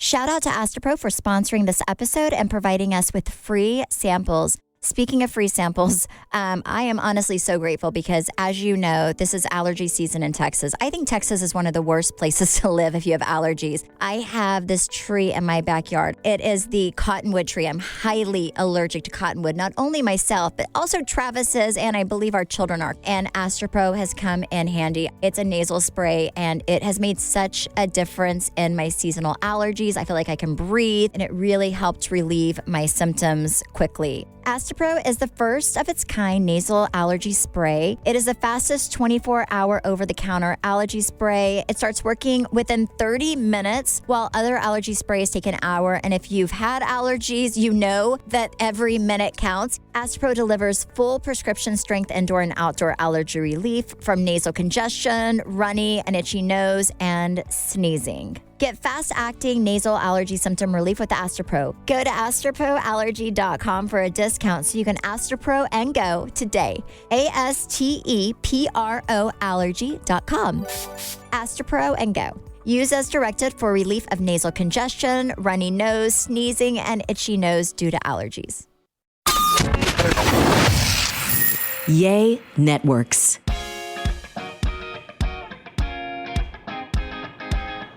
Shout out to Astropro for sponsoring this episode and providing us with free samples. Speaking of free samples, I am honestly so grateful because, as you know, this is allergy season in Texas. I think Texas is one of the worst places to live if you have allergies. I have this tree in my backyard. It is the cottonwood tree. I'm highly allergic to cottonwood, not only myself, but also Travis is, and I believe our children are. And Astropro has come in handy. It's a nasal spray, and it has made such a difference in my seasonal allergies. I feel like I can breathe, and it really helped relieve my symptoms quickly. Astropro is the first of its kind nasal allergy spray. It is the fastest 24-hour over-the-counter allergy spray. It starts working within 30 minutes, while other allergy sprays take an hour. And if you've had allergies, you know that every minute counts. Astropro delivers full prescription strength indoor and outdoor allergy relief from nasal congestion, runny and itchy nose, and sneezing. Get fast-acting nasal allergy symptom relief with Astropro. Go to astroproallergy.com for a discount so you can Astropro and go today. ASTEPRO allergy.com. Astropro and go. Use as directed for relief of nasal congestion, runny nose, sneezing, and itchy nose due to allergies. Yay Networks.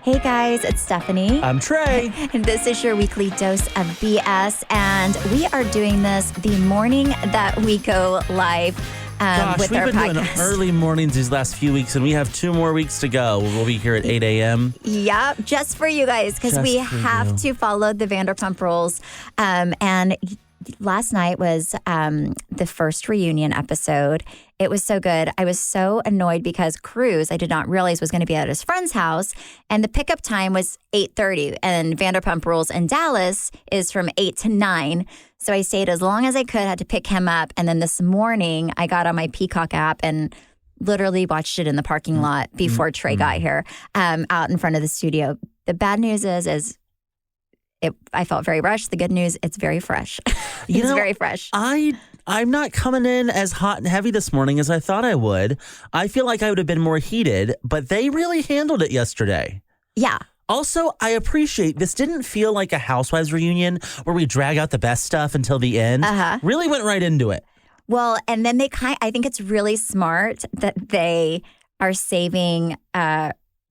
Hey guys, it's Stephanie. I'm Trey. And this is your weekly dose of BS. And we are doing this the morning that we go live with our podcast. We've been doing early mornings these last few weeks, and we have 2 more weeks to go. We'll be here at 8 a.m. Yep, just for you guys, because we have to follow the Vanderpump Rules. And last night was the first reunion episode. It was so good. I was so annoyed because Cruz, I did not realize, was going to be at his friend's house, and the pickup time was 8:30, and Vanderpump Rules in Dallas is from 8 to 9. So I stayed as long as I could, had to pick him up, and then this morning I got on my Peacock app and literally watched it in the parking lot before Trey got here, out in front of the studio. The bad news is I felt very rushed. The good news, it's very fresh. It's very fresh. I'm not coming in as hot and heavy this morning as I thought I would. I feel like I would have been more heated, but they really handled it yesterday. Yeah. Also, I appreciate this didn't feel like a Housewives reunion where we drag out the best stuff until the end. Really went right into it. Well, and then I think it's really smart that they are saving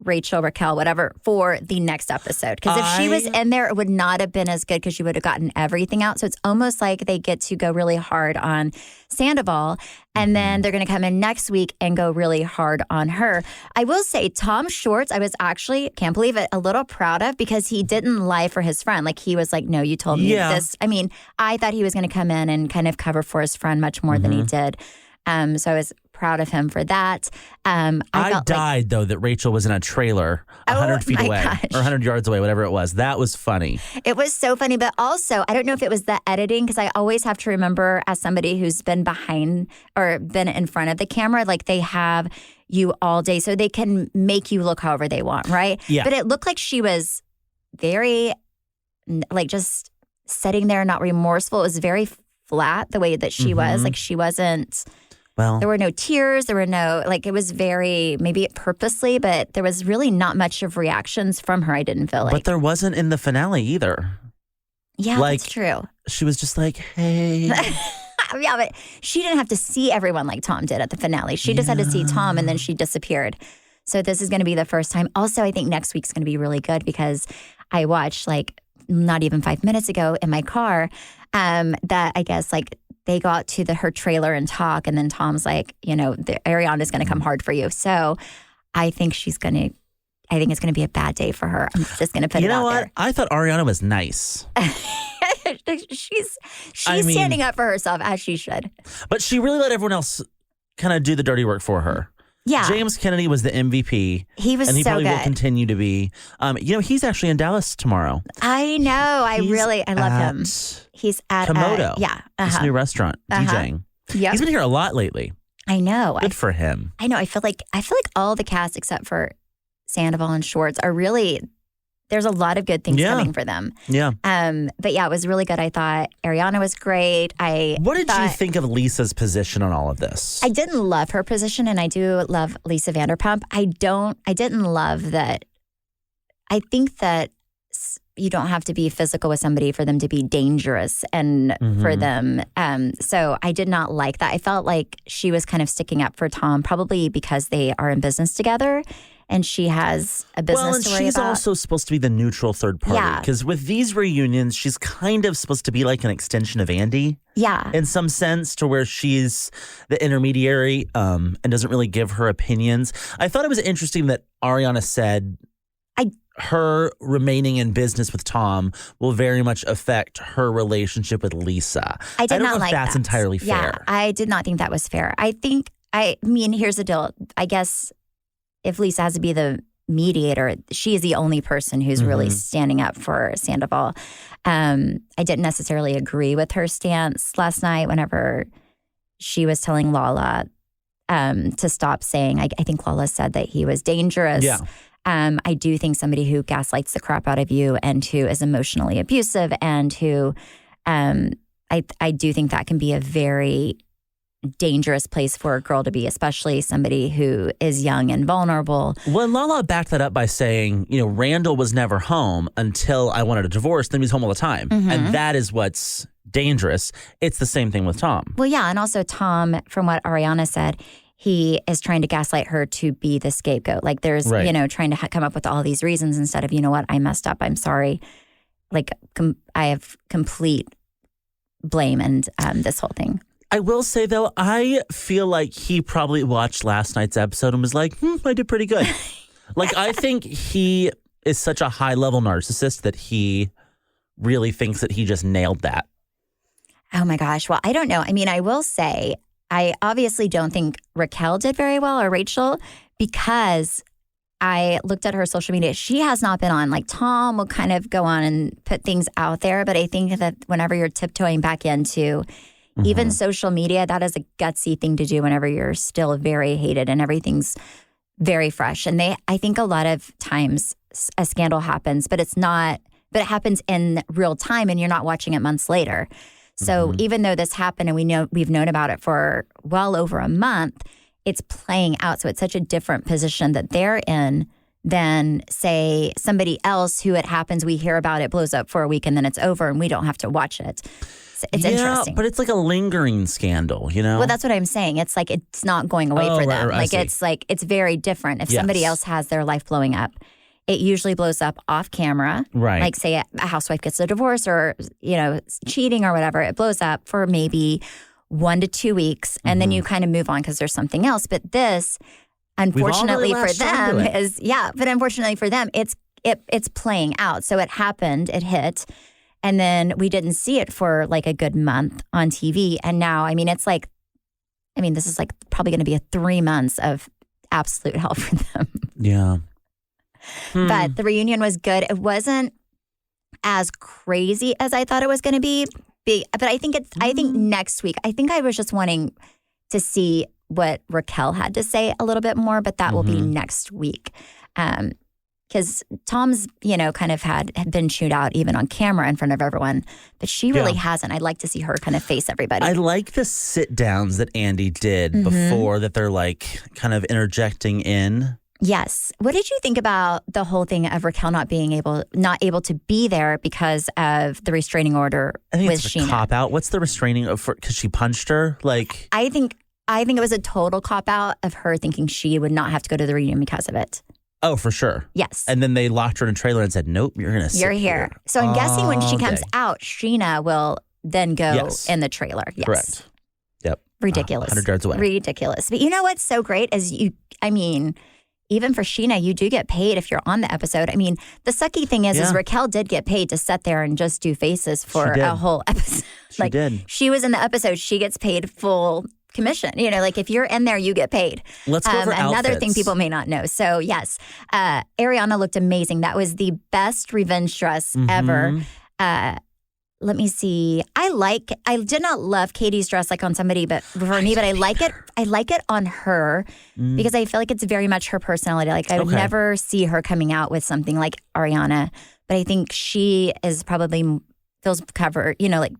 Rachel, Raquel, whatever, for the next episode. Because if she was in there, it would not have been as good because she would have gotten everything out. So it's almost like they get to go really hard on Sandoval, and then they're going to come in next week and go really hard on her. I will say Tom Schwartz, I was actually, can't believe it, a little proud of, because he didn't lie for his friend. Like, he was like, no, you told me this. I mean, I thought he was going to come in and kind of cover for his friend much more than he did. So I was proud of him for that. I died, though, that Rachel was in a trailer 100 feet away or 100 yards away, whatever it was. That was funny. It was so funny. But also, I don't know if it was the editing, because I always have to remember, as somebody who's been behind or been in front of the camera, like, they have you all day so they can make you look however they want, right? Yeah. But it looked like she was very, like, just sitting there, not remorseful. It was very flat the way that she was. Like, she wasn't... Well, there were no tears. There were no, like, it was very, maybe purposely, but there was really not much of reactions from her, I didn't feel like. But there wasn't in the finale either. Yeah, like, that's true. She was just like, hey. Yeah, but she didn't have to see everyone like Tom did at the finale. She just had to see Tom, and then she disappeared. So this is going to be the first time. Also, I think next week's going to be really good, because I watched, like, not even 5 minutes ago in my car, that I guess, like, they got to her trailer and talk, and then Tom's like, Ariana's going to come hard for you. So I think it's going to be a bad day for her. I'm just going to put it out there. You know what? I thought Ariana was nice. She's standing up for herself, as she should. But she really let everyone else kind of do the dirty work for her. Yeah. James Kennedy was the MVP. He was so good. And he probably will continue to be. He's actually in Dallas tomorrow. I know. I love him. He's at Komodo. This new restaurant, DJing. Yeah. He's been here a lot lately. I know. Good for him. I know. I feel like all the cast except for Sandoval and Schwartz are really, there's a lot of good things coming for them. Yeah. But yeah, it was really good. I thought Ariana was great. What did you think of Lisa's position on all of this? I didn't love her position, and I do love Lisa Vanderpump. I didn't love that. I think that you don't have to be physical with somebody for them to be dangerous and for them. So I did not like that. I felt like she was kind of sticking up for Tom, probably because they are in business together and she has a business to worry about. She's also supposed to be the neutral third party. Because with these reunions, she's kind of supposed to be like an extension of Andy. Yeah. In some sense, to where she's the intermediary and doesn't really give her opinions. I thought it was interesting that Ariana said her remaining in business with Tom will very much affect her relationship with Lisa. I don't know like if that's that. entirely fair. Yeah, I did not think that was fair. I mean, here's the deal. I guess if Lisa has to be the mediator, she is the only person who's really standing up for Sandoval. I didn't necessarily agree with her stance last night whenever she was telling Lala to stop saying, I think Lala said that he was dangerous. Yeah. I do think somebody who gaslights the crap out of you and who is emotionally abusive and who I do think that can be a very dangerous place for a girl to be, especially somebody who is young and vulnerable. Well, Lala backed that up by saying, Randall was never home until I wanted a divorce. Then he was home all the time. And that is what's dangerous. It's the same thing with Tom. Well, yeah. And also Tom, from what Ariana said, he is trying to gaslight her to be the scapegoat. Like there's, trying to come up with all these reasons instead of, what, I messed up. I'm sorry. Like I have complete blame and this whole thing. I will say, though, I feel like he probably watched last night's episode and was like, I did pretty good. Like, I think he is such a high-level narcissist that he really thinks that he just nailed that. Oh, my gosh. Well, I don't know. I mean, I will say, I obviously don't think Raquel did very well or Rachel because I looked at her social media. She has not been on. Like, Tom will kind of go on and put things out there. But I think that whenever you're tiptoeing back into even social media, that is a gutsy thing to do whenever you're still very hated and everything's very fresh. And I think a lot of times a scandal happens, but it happens in real time and you're not watching it months later. So even though this happened and we've known about it for well over a month, it's playing out. So it's such a different position that they're in than, say, somebody else who it happens, we hear about it, blows up for a week, and then it's over and we don't have to watch it. It's interesting. But it's like a lingering scandal, Well, that's what I'm saying. It's like it's not going away for them. Right, it's very different. If somebody else has their life blowing up, it usually blows up off camera. Right. Like, say, a housewife gets a divorce or, cheating or whatever. It blows up for maybe 1 to 2 weeks, and then you kind of move on because there's something else. But this, unfortunately for them, unfortunately for them, it's playing out. So it happened, it hit. And then we didn't see it for like a good month on TV. And now, this is like probably going to be 3 months of absolute hell for them. Yeah. But the reunion was good. It wasn't as crazy as I thought it was going to be. But I think next week, I think I was just wanting to see what Raquel had to say a little bit more, but that will be next week. Because Tom's, kind of had been chewed out even on camera in front of everyone, but she really hasn't. I'd like to see her kind of face everybody. I like the sit downs that Andy did before that they're like kind of interjecting in. Yes. What did you think about the whole thing of Raquel not able to be there because of the restraining order I think with it's a Sheena? Cop out. What's the restraining because she punched her? Like, I think it was a total cop out of her thinking she would not have to go to the reunion because of it. Oh, for sure. Yes. And then they locked her in a trailer and said, nope, you're going to sit You're here. So I'm guessing when she comes out, Sheena will then go in the trailer. Yes. Correct. Yep. Ridiculous. 100 yards away. Ridiculous. But you know what's so great is even for Sheena, you do get paid if you're on the episode. I mean, the sucky thing is Raquel did get paid to sit there and just do faces for a whole episode. She did. She was in the episode. She gets paid full commission. If you're in there, you get paid. Let's go for another outfits. thing people may not know. So yes, Ariana looked amazing. That was the best revenge dress ever. Let me see. I did not love Katie's dress like on somebody, but for me, but I like it. I like it on her because I feel like it's very much her personality. Like I would never see her coming out with something like Ariana, but I think she is probably feels covered,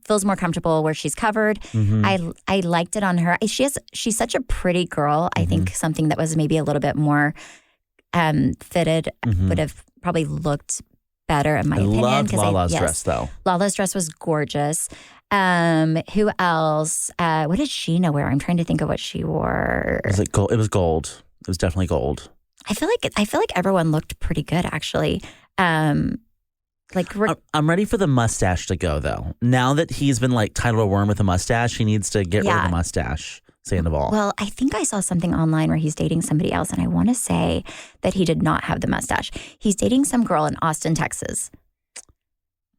feels more comfortable where she's covered. I liked it on her. She's such a pretty girl. I think something that was maybe a little bit more fitted would have probably looked better in my opinion. Loved Lala's dress though. Lala's dress was gorgeous. Who else? What did Sheena wear? I'm trying to think of what she wore. Was it gold? It was gold. It was definitely gold. I feel like everyone looked pretty good actually. I'm ready for the mustache to go though. Now that he's been like titled a worm with a mustache, he needs to get rid of the mustache. Sandoval. Well, I think I saw something online where he's dating somebody else, and I want to say that he did not have the mustache. He's dating some girl in Austin, Texas,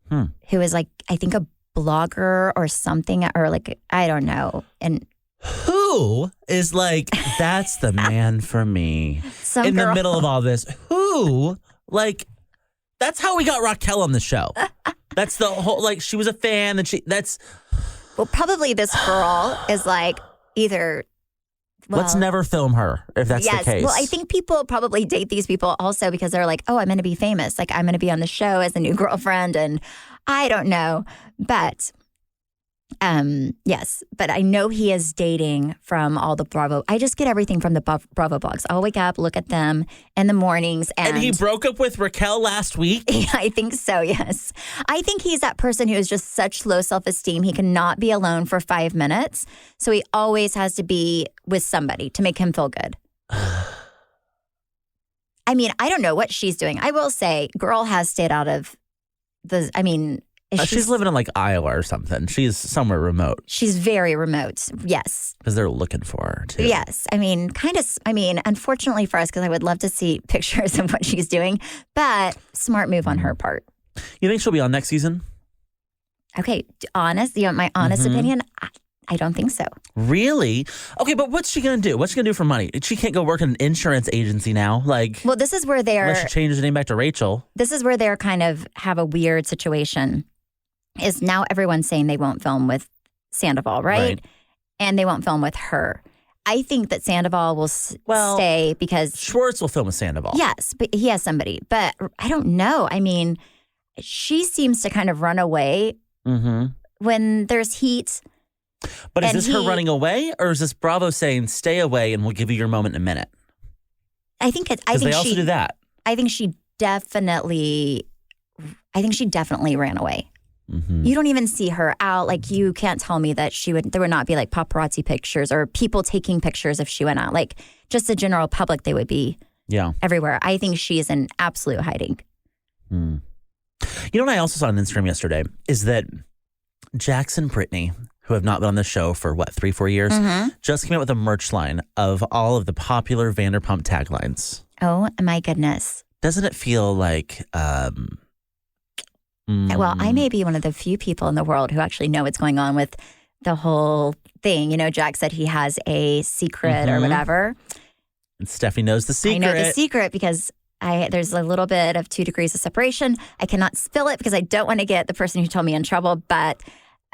who is like, I think a blogger or something, or like, I don't know. And who is like, that's the man for me in the middle of all this? Who, like, that's how we got Raquel on the show. That's the whole, like, she was a fan and well, probably this girl is like, either let's never film her if that's the case. Well, I think people probably date these people also because they're like, oh, I'm going to be famous. Like, I'm going to be on the show as a new girlfriend. And I don't know. But yes. But I know he is dating from all the Bravo. I just get everything from the Bravo blogs. I'll wake up, look at them in the mornings. And he broke up with Raquel last week? I think so, yes. I think he's that person who is just such low self-esteem. He cannot be alone for 5 minutes. So he always has to be with somebody to make him feel good. I mean, I don't know what she's doing. I will say, girl has stayed out of she's living in like Iowa or something. She's somewhere remote. She's very remote. Yes. Because they're looking for her too. Yes. Unfortunately for us, because I would love to see pictures of what she's doing, but smart move on her part. You think she'll be on next season? Okay. Honest. You want my honest opinion? I don't think so. Really? Okay, but what's she going to do? What's she going to do for money? She can't go work in an insurance agency now. Like, well, this is where unless she changes her name back to Rachel. This is where they're kind of have a weird situation. Is now everyone's saying they won't film with Sandoval, right? And they won't film with her. I think that Sandoval will stay because Schwartz will film with Sandoval. Yes, but he has somebody. But I don't know. I mean, she seems to kind of run away when there's heat. But is this her running away, or is this Bravo saying stay away and we'll give you your moment in a minute? I think it's. They also do that. I think she definitely ran away. You don't even see her out. Like, you can't tell me that there would not be like paparazzi pictures or people taking pictures if she went out. Like, just the general public, they would be everywhere. I think she is in absolute hiding. You know what I also saw on Instagram yesterday is that Jax and Brittany, who have not been on the show for 3-4 years, just came out with a merch line of all of the popular Vanderpump taglines. Oh my goodness. Doesn't it feel like... Well, I may be one of the few people in the world who actually know what's going on with the whole thing. You know, Jack said he has a secret or whatever. And Stephanie knows the secret. I know the secret because there's a little bit of 2 degrees of separation. I cannot spill it because I don't want to get the person who told me in trouble. But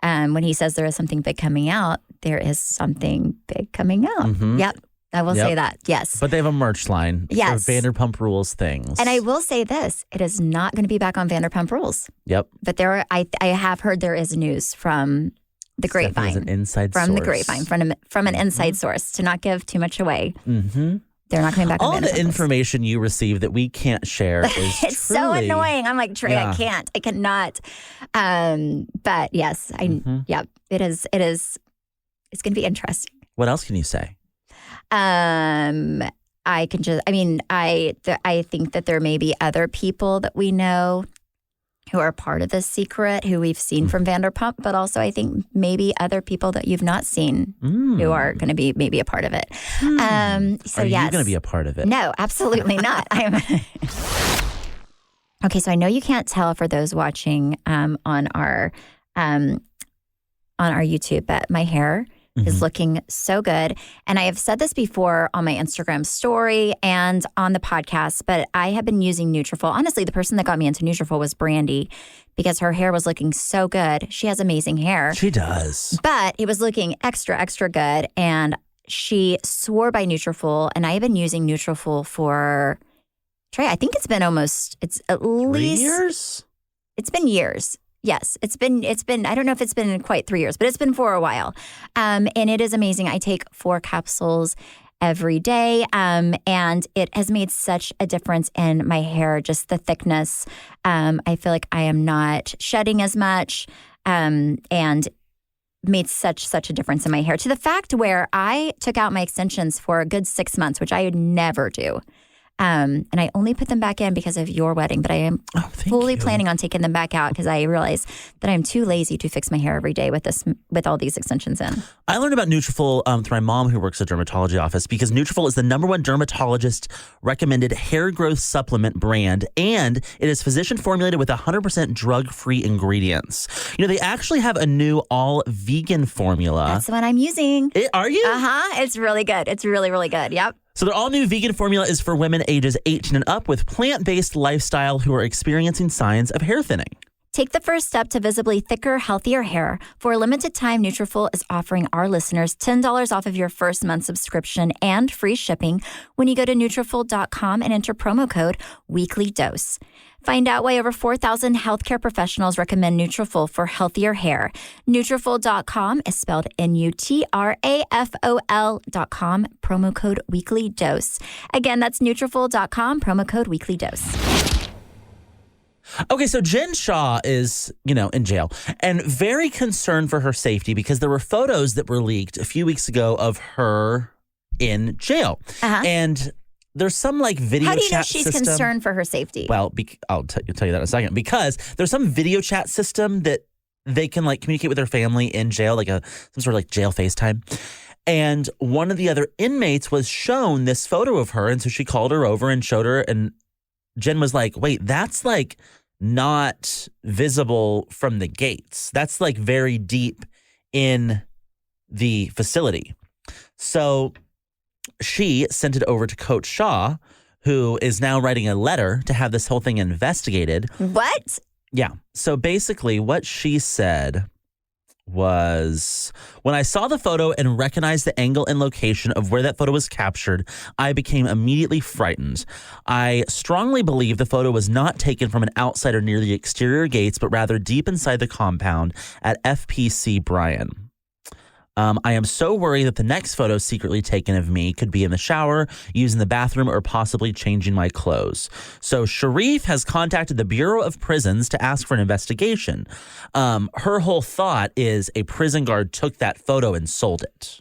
when he says there is something big coming out, there is something big coming out. Yep. I will say that, yes. But they have a merch line for Vanderpump Rules things. And I will say this, it is not going to be back on Vanderpump Rules. Yep. But I have heard there is news from the grapevine. An inside from source. The grapevine, from an inside source, to not give too much away. They're not coming back on Vanderpump Rules. All the information you receive that we can't share is it's so annoying. I'm like, Trey, I cannot. But yes, it is. It's going to be interesting. What else can you say? I think that there may be other people that we know who are part of this secret, who we've seen from Vanderpump, but also I think maybe other people that you've not seen who are going to be maybe a part of it. Are you going to be a part of it? No, absolutely not. Okay, so I know you can't tell for those watching on our YouTube, but my hair is looking so good. And I have said this before on my Instagram story and on the podcast, but I have been using Nutrafol. Honestly, the person that got me into Nutrafol was Brandy because her hair was looking so good. She has amazing hair. She does. But it was looking extra, extra good. And she swore by Nutrafol. And I have been using Nutrafol for, Trey, I think it's at least 3 years? It's been years. Yes, it's been, I don't know if it's been quite 3 years, but it's been for a while. And it is amazing. I take 4 capsules every day. And it has made such a difference in my hair, just the thickness. I feel like I am not shedding as much, and made such a difference in my hair, to the fact where I took out my extensions for a good 6 months, which I would never do. And I only put them back in because of your wedding, but I am fully planning on taking them back out because I realize that I'm too lazy to fix my hair every day with all these extensions in. I learned about Nutrafol through my mom, who works at a dermatology office, because Nutrafol is the #1 dermatologist recommended hair growth supplement brand, and it is physician formulated with 100% drug-free ingredients. They actually have a new all vegan formula. That's the one I'm using. Are you? It's really good. It's really, really good. Yep. So their all-new vegan formula is for women ages 18 and up with plant-based lifestyle who are experiencing signs of hair thinning. Take the first step to visibly thicker, healthier hair. For a limited time, Nutrafol is offering our listeners $10 off of your first month subscription and free shipping when you go to Nutrafol.com and enter promo code WeeklyDose. Find out why over 4,000 healthcare professionals recommend Nutrafol for healthier hair. Nutrafol.com is spelled Nutrafol.com, promo code WeeklyDose. Again, that's Nutrafol.com, promo code WeeklyDose. Okay, so Jen Shah is, in jail and very concerned for her safety because there were photos that were leaked a few weeks ago of her in jail. And there's some video chat system. How do you know she's concerned for her safety? Well, I'll tell you that in a second. Because there's some video chat system that they can communicate with their family in jail, some sort of jail FaceTime. And one of the other inmates was shown this photo of her, and so she called her over and showed her, and Jen was like, "Wait, that's not visible from the gates. That's very deep in the facility." So she sent it over to Coach Shah, who is now writing a letter to have this whole thing investigated. What? Yeah. So basically what she said was, "When I saw the photo and recognized the angle and location of where that photo was captured, I became immediately frightened. I strongly believe the photo was not taken from an outsider near the exterior gates, but rather deep inside the compound at FPC Bryan. I am so worried that the next photo secretly taken of me could be in the shower, using the bathroom, or possibly changing my clothes." So Sharif has contacted the Bureau of Prisons to ask for an investigation. Her whole thought is a prison guard took that photo and sold it.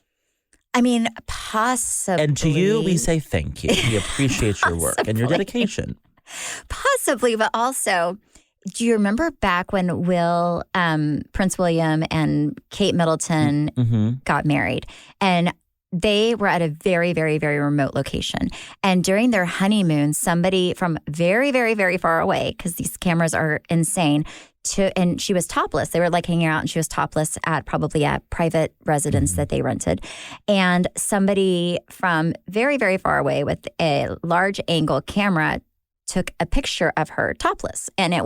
I mean, possibly. And to you, we say thank you. We appreciate your work and your dedication. Possibly, but also, do you remember back when Prince William and Kate Middleton got married? And they were at a very, very, very remote location. And during their honeymoon, somebody from very, very, very far away, because these cameras are insane, and she was topless. They were hanging out and she was topless at probably a private residence that they rented. And somebody from very, very far away with a large angle camera took a picture of her topless, and they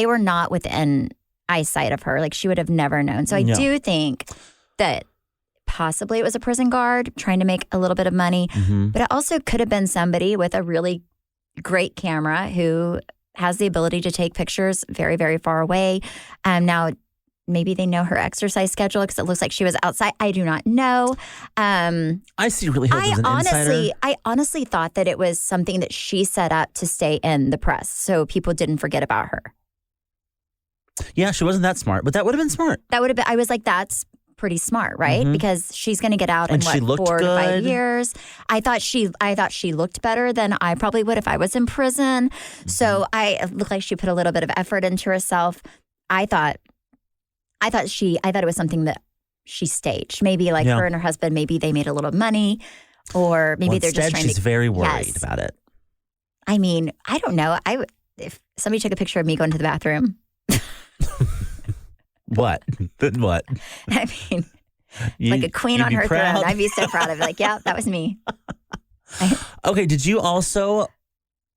were not within eyesight of her. She would have never known. So I do think that possibly it was a prison guard trying to make a little bit of money, but it also could have been somebody with a really great camera who has the ability to take pictures very, very far away. Now, maybe they know her exercise schedule because it looks like she was outside. I do not know. I see really hope as an insider. I honestly thought that it was something that she set up to stay in the press so people didn't forget about her. Yeah, she wasn't that smart, but that would have been smart. That would have been, I was like, that's pretty smart, right? Because she's going to get out in she looked 4 to 5 good. years. I thought she looked better than I probably would if I was in prison. So it looked like she put a little bit of effort into herself. I thought it was something that she staged. Maybe her and her husband, maybe they made a little money, or maybe they're just trying to. She's very worried about it. I mean, I don't know. If somebody took a picture of me going to the bathroom. What? What? I mean, like a queen on her throne. I'd be so proud of it. Yeah, that was me. Okay, did you also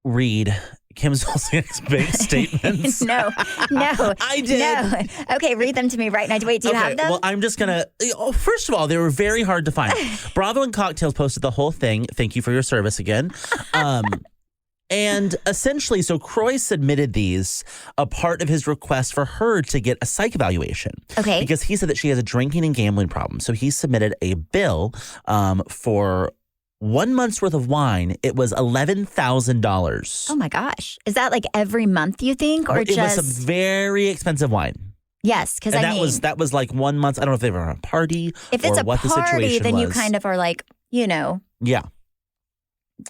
read Kim Zolciak's big statements? No. I did. No. Okay, read them to me right now. Wait, do you have them? Well, I'm just going to... First of all, they were very hard to find. Bravo and Cocktails posted the whole thing. Thank you for your service again. And essentially, so Croy submitted these a part of his request for her to get a psych evaluation. Okay. Because he said that she has a drinking and gambling problem. So he submitted a bill for 1 month's worth of wine, it was $11,000. Oh my gosh. Is that like every month, you think? Or It was some very expensive wine. Yes, because that was like 1 month. I don't know if they were on a party if it's or a what the party, situation then was. you kind of are like, Yeah.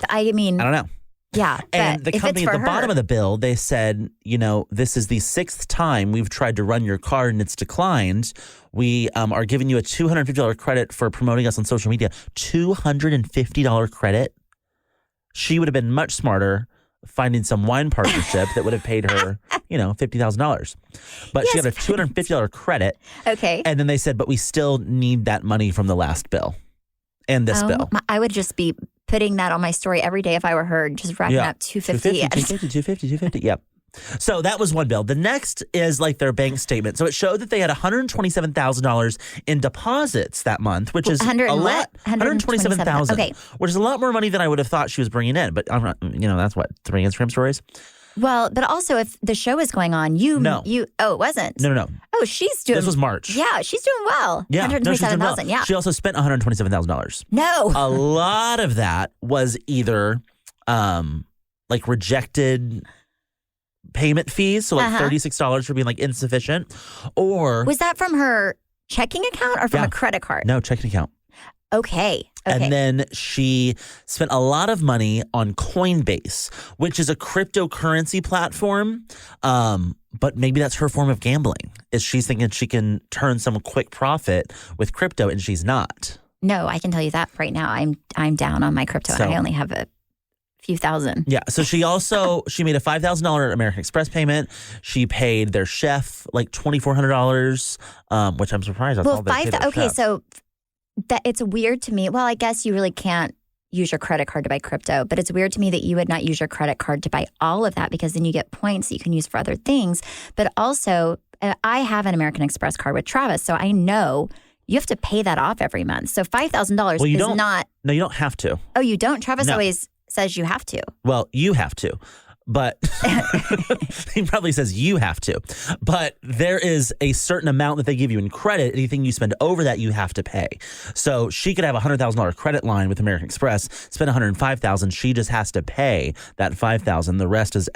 I mean, I don't know. yeah. And but the company at the bottom of the bill, they said, this is the 6th time we've tried to run your card and it's declined. We are giving you a $250 credit for promoting us on social media. $250 credit. She would have been much smarter finding some wine partnership that would have paid her, $50,000. But she got a $250 credit. Okay. And then they said, but we still need that money from the last bill and this bill. I would just be putting that on my story every day if I were her, just racking up $250. $250. Yep. So that was one bill. The next is like their bank statement. So it showed that they had $127,000 in deposits that month, which is a lot. $127,000. Okay. Which is a lot more money than I would have thought she was bringing in. But I'm not, that's what, 3 Instagram stories. Well, but also if the show is going on, it wasn't. No. Oh, she's doing. This was March. Yeah, she's doing well. Yeah, $127,000. Well. Yeah. She also spent $127,000. No. A lot of that was either like rejected payment fees, so like $36 for being like insufficient, or was that from her checking account or from a credit card? No, checking account. Okay. And then she spent a lot of money on Coinbase, which is a cryptocurrency platform. But maybe that's her form of gambling. Is she's thinking she can turn some quick profit with crypto, and she's not. No, I can tell you that right now. I'm down on my crypto. And I only have a few thousand. Yeah. So she made a $5,000 American Express payment. She paid their chef like $2,400, which I'm surprised. That's all they paid their chef. So that it's weird to me. Well, I guess you really can't use your credit card to buy crypto, but it's weird to me that you would not use your credit card to buy all of that because then you get points that you can use for other things. But also, I have an American Express card with Travis, so I know you have to pay that off every month. So $5,000 is not. No, you don't have to. Oh, you don't? Travis always says you have to. Well, you have to. But he probably says you have to. But there is a certain amount that they give you in credit. Anything you spend over that, you have to pay. So she could have a $100,000 credit line with American Express, spend $105,000. She just has to pay that $5,000. The rest is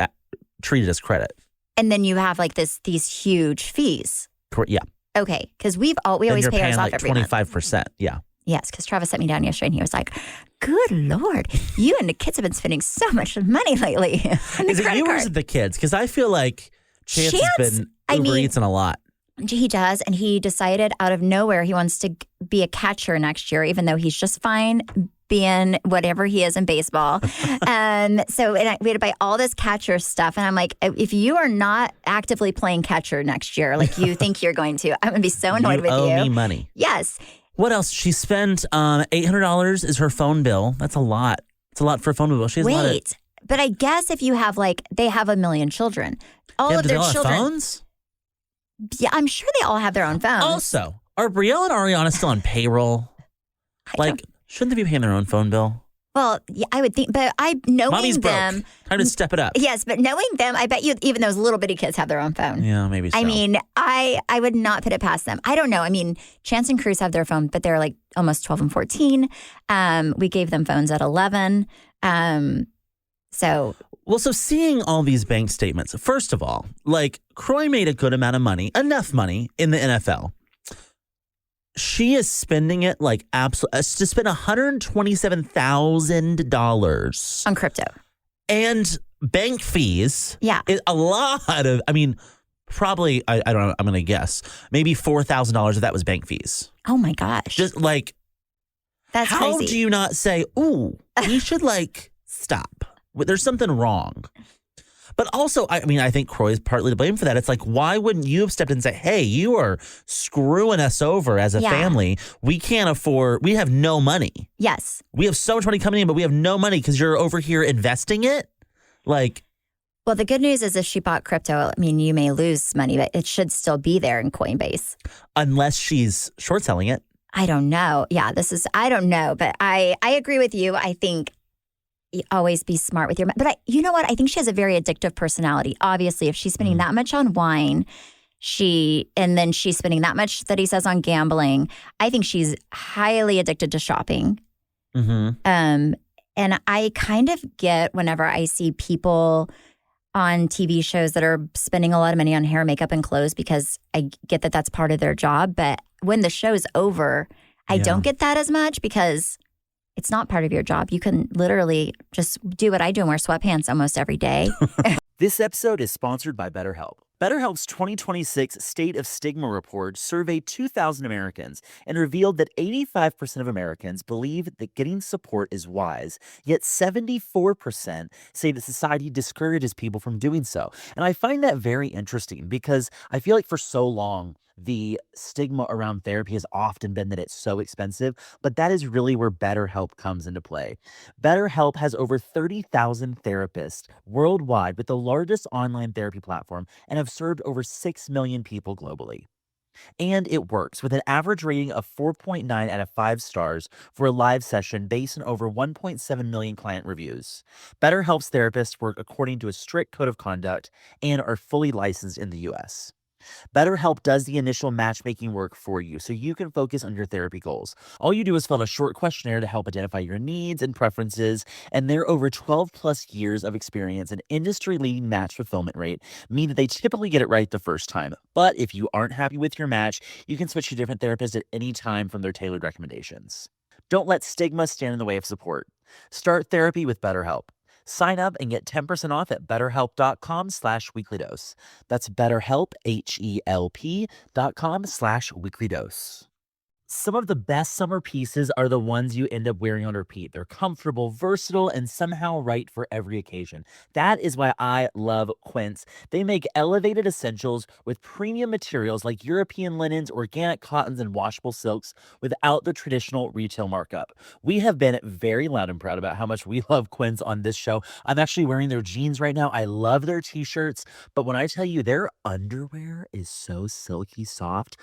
treated as credit. And then you have like these huge fees. Yeah. Okay, because we always pay ours off every month. 25%. Yeah. Yes, because Travis sat me down yesterday and he was like, good Lord, you and the kids have been spending so much money lately. Is it you or is it the kids? Because I feel like Chance has been Uber Eating a lot. He does, and he decided out of nowhere he wants to be a catcher next year, even though he's just fine being whatever he is in baseball. We had to buy all this catcher stuff, and I'm like, if you are not actively playing catcher next year, like you think you're going to, I'm going to be so annoyed with you. You owe me money. Yes. What else? She spent $800 is her phone bill. That's a lot. It's a lot for a phone bill. She has a lot of... But I guess if you have they have 1 million children, all of their children. Have phones? Yeah, I'm sure they all have their own phones. Also, are Brielle and Ariana still on payroll? Shouldn't they be paying their own phone bill? Well, yeah, I would think, but knowing Mommy's them. Broke. Time to step it up. Yes, but knowing them, I bet you even those little bitty kids have their own phone. Yeah, maybe so. I mean, I would not put it past them. I don't know. I mean, Chance and Cruz have their phone, but they're like almost 12 and 14. We gave them phones at 11. So seeing all these bank statements, first of all, Croy made a good amount of money, enough money in the NFL. She is spending it to spend $127,000 on crypto and bank fees. Yeah, a lot of. I mean, probably I don't know. I'm going to guess maybe $4,000 of that was bank fees. Oh my gosh! Just that's how crazy. do you not say, "Ooh, we should stop"? There's something wrong. But also, I think Croy is partly to blame for that. It's why wouldn't you have stepped in and say, hey, you are screwing us over as a family. We can't afford, we have no money. Yes. We have so much money coming in, but we have no money because you're over here investing it. Well, the good news is if she bought crypto, you may lose money, but it should still be there in Coinbase. Unless she's short selling it. I don't know. Yeah, I don't know. But I agree with you. I think you always be smart with your money. But you know what? I think she has a very addictive personality. Obviously, if she's spending that much on wine, and then she's spending that much that he says on gambling, I think she's highly addicted to shopping. Mm-hmm. And I kind of get whenever I see people on TV shows that are spending a lot of money on hair, makeup, and clothes, because I get that that's part of their job. But when the show's over, I don't get that as much because it's not part of your job. You can literally just do what I do and wear sweatpants almost every day. This episode is sponsored by BetterHelp. BetterHelp's 2026 State of Stigma report surveyed 2,000 Americans and revealed that 85% of Americans believe that getting support is wise, yet 74% say that society discourages people from doing so. And I find that very interesting because I feel like for so long, the stigma around therapy has often been that it's so expensive, but that is really where BetterHelp comes into play. BetterHelp has over 30,000 therapists worldwide with the largest online therapy platform and have served over 6 million people globally. And it works with an average rating of 4.9 out of 5 stars for a live session based on over 1.7 million client reviews. BetterHelp's therapists work according to a strict code of conduct and are fully licensed in the US. BetterHelp does the initial matchmaking work for you so you can focus on your therapy goals. All you do is fill out a short questionnaire to help identify your needs and preferences, and their over 12 plus years of experience and industry-leading match fulfillment rate mean that they typically get it right the first time. But if you aren't happy with your match, you can switch to different therapists at any time from their tailored recommendations. Don't let stigma stand in the way of support. Start therapy with BetterHelp. Sign up and get 10% off at betterhelp.com/weeklydose. That's BetterHelp, HELP.com/weeklydose. Some of the best summer pieces are the ones you end up wearing on repeat. They're comfortable, versatile, and somehow right for every occasion. That is why I love Quince. They make elevated essentials with premium materials like European linens, organic cottons, and washable silks without the traditional retail markup. We have been very loud and proud about how much we love Quince on this show. I'm actually wearing their jeans right now. I love their t-shirts, but when I tell you their underwear is so silky soft,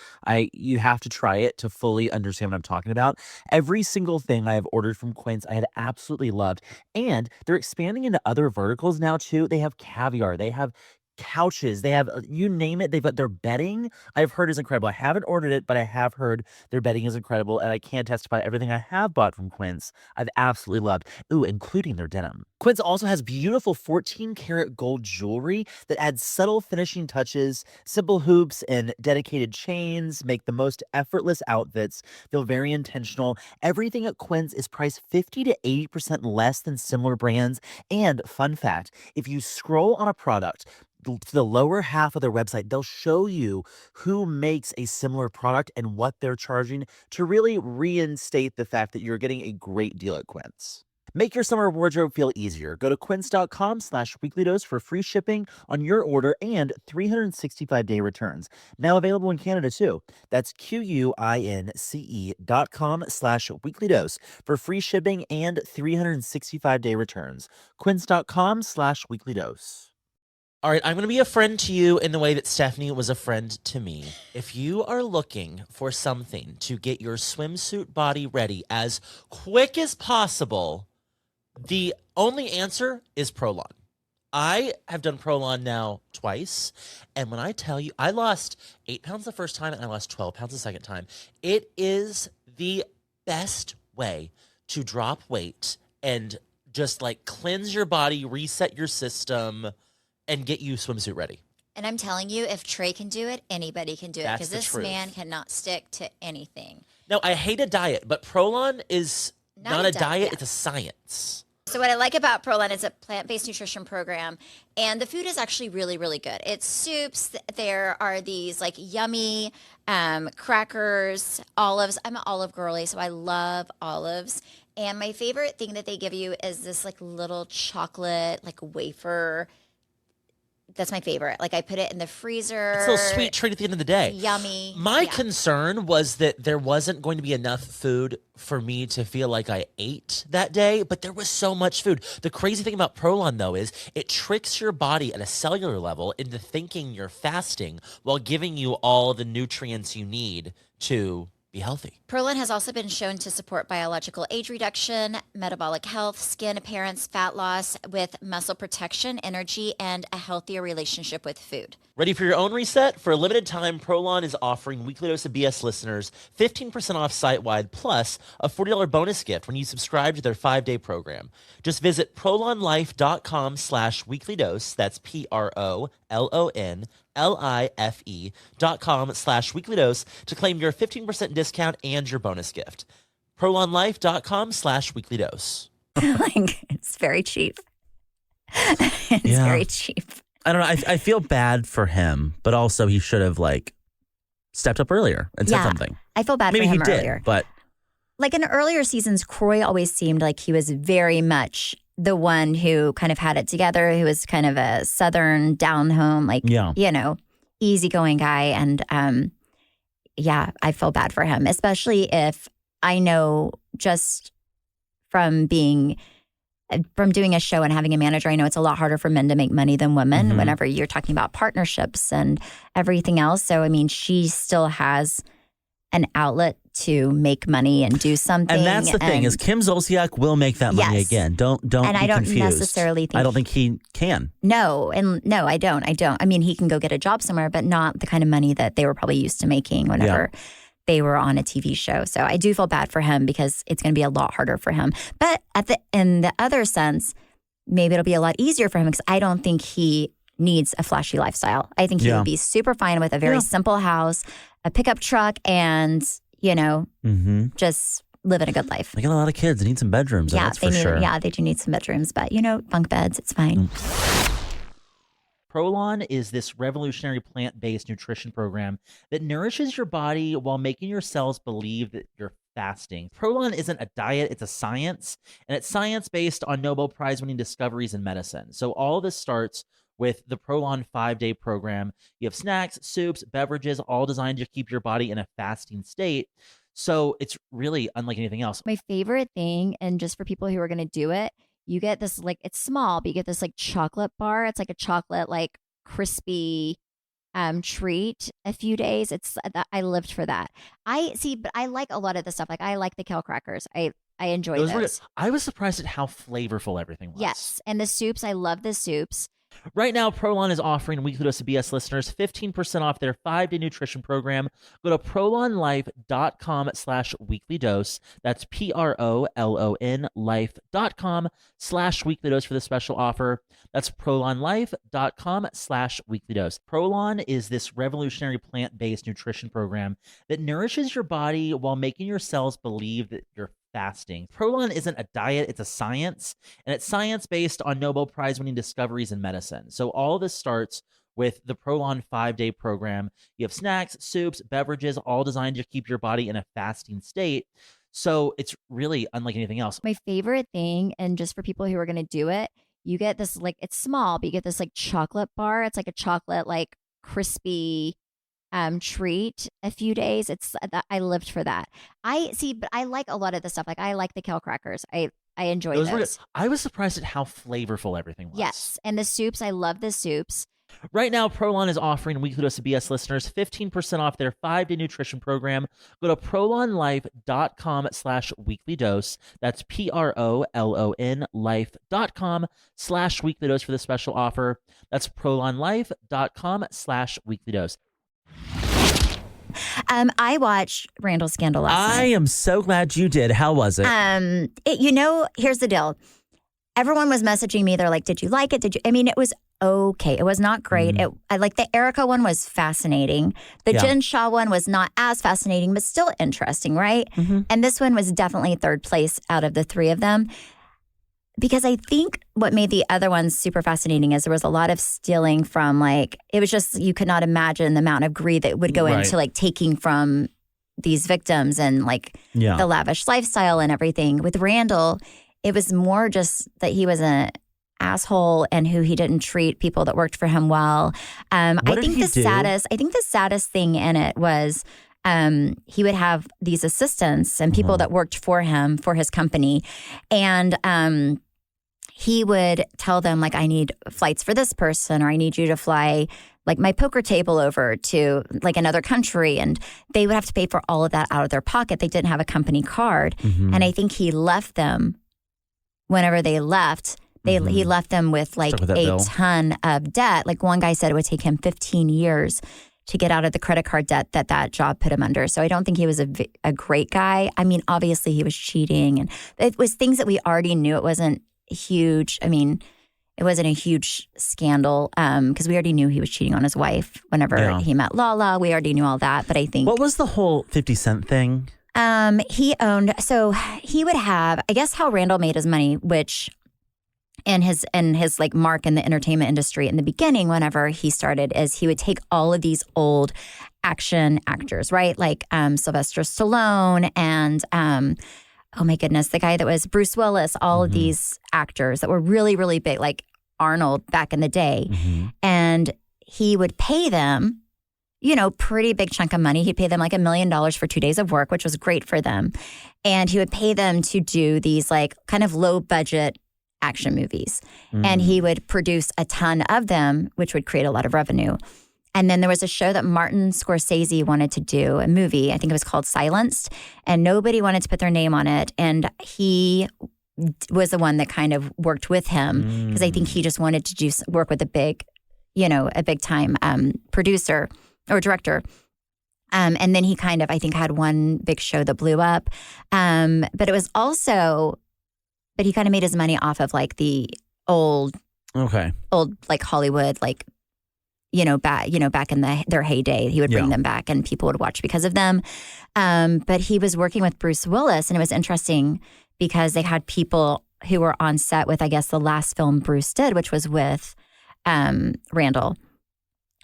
you have to try it to fully understand what I'm talking about. Every single thing I have ordered from Quince, I had absolutely loved. And they're expanding into other verticals now too. They have caviar, they have couches, they have you name it. They've got their bedding. I've heard is incredible. I haven't ordered it, but I have heard their bedding is incredible, and I can testify everything I have bought from Quince I've absolutely loved. Ooh, including their denim. Quince also has beautiful 14 karat gold jewelry that adds subtle finishing touches. Simple hoops and dedicated chains make the most effortless outfits feel very intentional. Everything at Quince is priced 50 to 80% less than similar brands. And fun fact, if you scroll on a product to the lower half of their website, they'll show you who makes a similar product and what they're charging to really reinstate the fact that you're getting a great deal at Quince. Make your summer wardrobe feel easier. Go to quince.com/weeklydose for free shipping on your order and 365-day returns. Now available in Canada too. That's QUINCE.com/weeklydose for free shipping and 365-day returns. Quince.com/weeklydose. All right, I'm going to be a friend to you in the way that Stephanie was a friend to me. If you are looking for something to get your swimsuit body ready as quick as possible, the only answer is Prolon. I have done Prolon now twice, and when I tell you, I lost 8 pounds the first time and I lost 12 pounds the second time. It is the best way to drop weight and just like cleanse your body, reset your system, and get you swimsuit ready. And I'm telling you, if Trey can do it, anybody can do it. That's Because the this truth. man cannot stick to anything. No, I hate a diet, but Prolon is not a diet, yeah. it's a science. So what I like about Prolon is a plant-based nutrition program, and the food is actually really, really good. It's soups. There are these like yummy crackers, olives. I'm an olive girly, so I love olives. And my favorite thing that they give you is this like little chocolate like wafer. That's my favorite. Like I put it in the freezer. It's a little sweet treat at the end of the day. Yummy. My concern was that there wasn't going to be enough food for me to feel like I ate that day, but there was so much food. The crazy thing about Prolon, though, is it tricks your body at a cellular level into thinking you're fasting while giving you all the nutrients you need to be healthy. Prolon has also been shown to support biological age reduction, metabolic health, skin appearance, fat loss, with muscle protection, energy, and a healthier relationship with food. Ready for your own reset? For a limited time, Prolon is offering Weekly Dose of BS listeners 15% off site-wide plus a $40 bonus gift when you subscribe to their 5-day program. Just visit prolonlife.com/weeklydose. That's PROLONLIFE.com/weeklydose to claim your 15% discount and your bonus gift. prolonlife.com/weeklydose. Like, it's very cheap. It's very cheap. I don't know. I feel bad for him, but also he should have like stepped up earlier and said something. I feel bad Maybe for him he did, earlier. but like in earlier seasons, Croy always seemed like he was very much the one who kind of had it together, who was kind of a Southern down home, like, easygoing guy. And I feel bad for him, especially if I know just from doing a show and having a manager, I know it's a lot harder for men to make money than women whenever you're talking about partnerships and everything else. So, I mean, she still has an outlet to make money and do something. And that's the thing is Kim Zolciak will make that money again. Don't and be I don't confused. necessarily think I don't think he can. No, I don't. I mean, he can go get a job somewhere, but not the kind of money that they were probably used to making whenever they were on a TV show. So I do feel bad for him because it's going to be a lot harder for him. But in the other sense, maybe it'll be a lot easier for him because I don't think he needs a flashy lifestyle. I think he would be super fine with a very simple house, a pickup truck, and, just living a good life. They got a lot of kids. They need some bedrooms. That's for sure. Yeah, they do need some bedrooms, but, bunk beds, it's fine. Prolon is this revolutionary plant-based nutrition program that nourishes your body while making your cells believe that you're fasting. Prolon isn't a diet, it's a science, and it's science based on Nobel Prize-winning discoveries in medicine. So all of this starts with the Prolon 5-day program. You have snacks, soups, beverages, all designed to keep your body in a fasting state. So it's really unlike anything else. My favorite thing, and just for people who are going to do it, you get this, like, it's small, but you get this like chocolate bar. It's like a chocolate, like, crispy treat a few days. I lived for that. But I like a lot of the stuff. Like, I like the kale crackers. I enjoy those. I was surprised at how flavorful everything was. Yes. And the soups, I love the soups. Right now, Prolon is offering Weekly Dose of BS listeners 15% off their 5-day nutrition program. Go to prolonlife.com/weeklydose. That's PROLON life.com/weeklydose for the special offer. That's prolonlife.com/weeklydose. Prolon is this revolutionary plant-based nutrition program that nourishes your body while making your cells believe that you're fasting. Prolon isn't a diet, it's a science, and it's science based on Nobel Prize-winning discoveries in medicine. So all of this starts with the Prolon 5-day program. You have snacks, soups, beverages, all designed to keep your body in a fasting state. So it's really unlike anything else. My favorite thing, and just for people who are going to do it, you get this, like, it's small, but you get this like chocolate bar. It's like a chocolate, like, crispy treat a few days. I lived for that. But I like a lot of the stuff. Like, I like the kale crackers. I enjoy those. I was surprised at how flavorful everything was. Yes. And the soups, I love the soups. Right now, Prolon is offering Weekly Dose of BS listeners 15% off their 5-day nutrition program. Go to prolonlife.com/weeklydose. That's PROLON life.com/weeklydose for the special offer. That's prolonlife.com/weeklydose. I watched Randall Scandal last night. I am so glad you did. How was it? Here's the deal. Everyone was messaging me. They're like, did you like it? It was okay. It was not great. I like the Erica one was fascinating. The Jen Shah one was not as fascinating, but still interesting, right? And this one was definitely third place out of the three of them. Because I think what made the other ones super fascinating is there was a lot of stealing from, like, it was just, you could not imagine the amount of greed that would go into, like, taking from these victims and, like, the lavish lifestyle and everything. With Randall, it was more just that he was an asshole and who he didn't treat people that worked for him well. I think the saddest thing in it was he would have these assistants and people that worked for him, for his company. And he would tell them, like, I need flights for this person, or I need you to fly like my poker table over to like another country, and they would have to pay for all of that out of their pocket. They didn't have a company card. Mm-hmm. And I think he left them whenever they left. He left them with like a ton of debt. Like one guy said it would take him 15 years to get out of the credit card debt that job put him under. So I don't think he was a great guy. I mean, obviously he was cheating, and it was things that we already knew. It wasn't huge. I mean, it wasn't a huge scandal because we already knew he was cheating on his wife whenever he met Lala. We already knew all that. But I think... What was the whole 50 Cent thing? He owned... So he would have... I guess how Randall made his money, which... And his like mark in the entertainment industry in the beginning, whenever he started, is he would take all of these old action actors, right? Like Sylvester Stallone and oh my goodness, the guy that was Bruce Willis, all of these actors that were really, really big, like Arnold back in the day. Mm-hmm. And he would pay them, pretty big chunk of money. He'd pay them like $1 million for 2 days of work, which was great for them. And he would pay them to do these like kind of low budget action movies. And he would produce a ton of them, which would create a lot of revenue. And then there was a show that Martin Scorsese wanted to do, a movie, I think it was called Silenced, and nobody wanted to put their name on it. And he was the one that kind of worked with him because I think he just wanted to work with a big time producer or director. And then he kind of, I think, had one big show that blew up. But it was also... But he kind of made his money off of like the old like Hollywood, like back in their heyday. He would bring them back, and people would watch because of them. But he was working with Bruce Willis, and it was interesting because they had people who were on set with, I guess, the last film Bruce did, which was with Randall,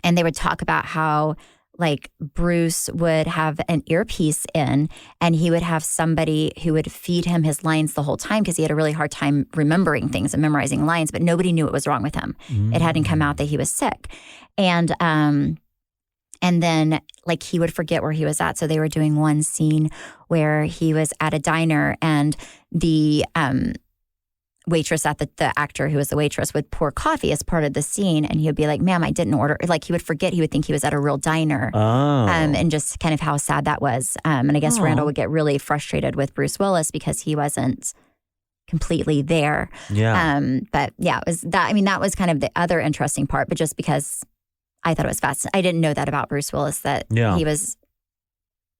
and they would talk about how, like, Bruce would have an earpiece in, and he would have somebody who would feed him his lines the whole time because he had a really hard time remembering things and memorizing lines, but nobody knew what was wrong with him. It hadn't come out that he was sick. And then, like, he would forget where he was at. So they were doing one scene where he was at a diner, and the waitress the actor who was the waitress would pour coffee as part of the scene, and he would be like, ma'am, I didn't order. Like, he would forget. He would think he was at a real diner. And just kind of how sad that was. And I guess Randall would get really frustrated with Bruce Willis because he wasn't completely there. But yeah, it was that. I mean, that was kind of the other interesting part, but just because I thought it was fascinating. I didn't know that about Bruce Willis, that he was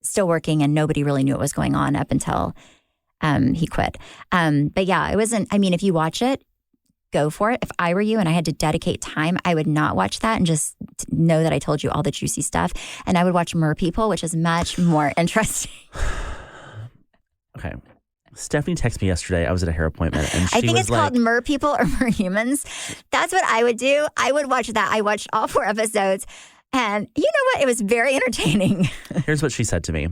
still working and nobody really knew what was going on up until he quit. But yeah, it wasn't, I mean, if you watch it, go for it. If I were you and I had to dedicate time, I would not watch that and just know that I told you all the juicy stuff. And I would watch Merpeople, which is much more interesting. Okay. Stephanie texted me yesterday. I was at a hair appointment, and I think it's called Merpeople or Merhumans. That's what I would do. I would watch that. I watched all 4 episodes, and you know what? It was very entertaining. Here's what she said to me.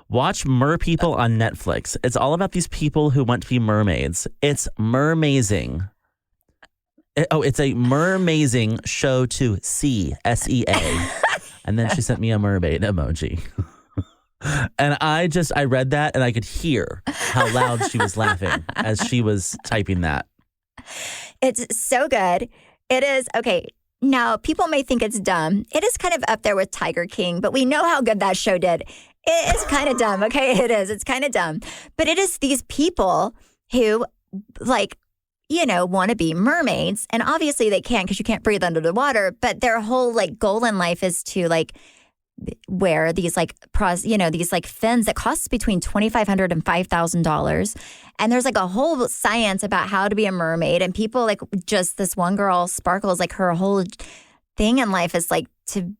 Watch Merpeople on Netflix. It's all about these people who want to be mermaids. It's mermazing. It's a mermazing show to see, S-E-A. And then she sent me a mermaid emoji. And I read that, and I could hear how loud she was laughing as she was typing that. It's so good. It is. Okay. Now, people may think it's dumb. It is kind of up there with Tiger King, but we know how good that show did. It is kind of dumb. Okay, it is. It's kind of dumb. But it is these people who, like, want to be mermaids. And obviously they can't, because you can't breathe under the water. But their whole, like, goal in life is to, like, wear these, like, these, like, fins that cost between $2,500 and $5,000. And there's, like, a whole science about how to be a mermaid. And people, like, just this one girl, Sparkles, like, her whole thing in life is, like, to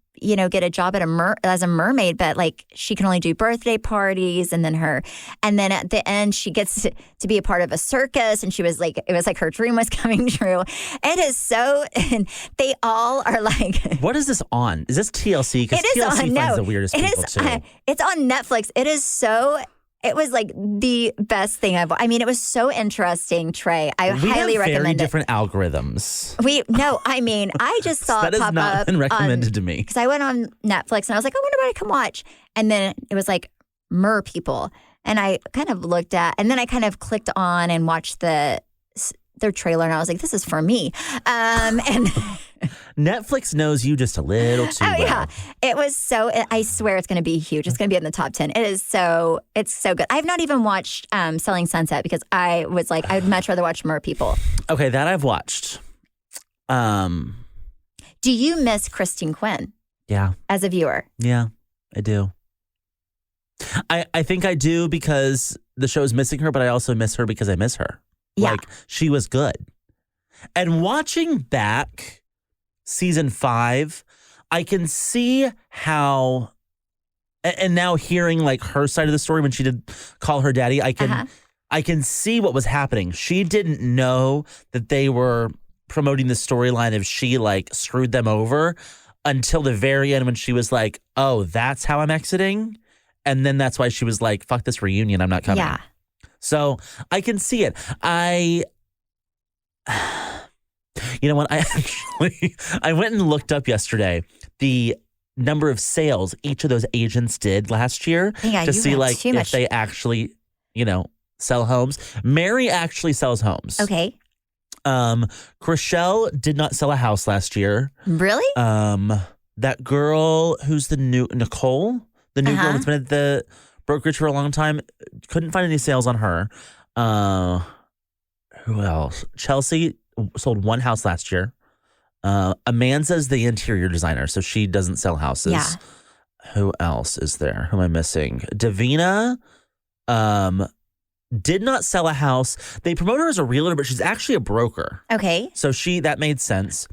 get a job as a mermaid, but, like, she can only do birthday parties, and then at the end she gets to be a part of a circus, and it was like her dream was coming true. It is so, and they all are like, what is this on? Is this TLC? Because TLC finds the weirdest people too. It's on Netflix. It was like the best thing it was so interesting, Trey. I highly recommend it. We have very different algorithms. I just saw that it pop has not up been recommended to me. Because I went on Netflix and I was like, I wonder what I can watch. And then it was like Merpeople. And I kind of looked at, and then I kind of clicked on and watched the their trailer and I was like, this is for me. And Netflix knows you just a little too well. yeah, it was so. I swear it's going to be huge. It's going to be in the top 10. It's so good. I've not even watched Selling Sunset because I was like, I'd much rather watch Merpeople. Okay, that I've watched. Do you miss Christine Quinn? Yeah. As a viewer? Yeah, I do. I think I do because the show's missing her, but I also miss her because I miss her. Yeah. Like, she was good. And watching back season 5, I can see how, and now hearing like her side of the story when she did call her daddy, I can see what was happening. She didn't know that they were promoting the storyline of she like screwed them over until the very end when she was like, oh, that's how I'm exiting. And then that's why she was like, fuck this reunion, I'm not coming. Yeah. So I can see it. You know what? I went and looked up yesterday the number of sales each of those agents did last year to see like if they actually, sell homes. Mary actually sells homes. Okay. Chriselle did not sell a house last year. Really? That girl who's the new Nicole, the new girl that's been at the brokerage for a long time, couldn't find any sales on her. Who else? Chelsea sold one house last year. Amanda's the interior designer, so she doesn't sell houses. Yeah. Who else is there? Who am I missing? Davina did not sell a house. They promote her as a realtor, but she's actually a broker. Okay. So that made sense.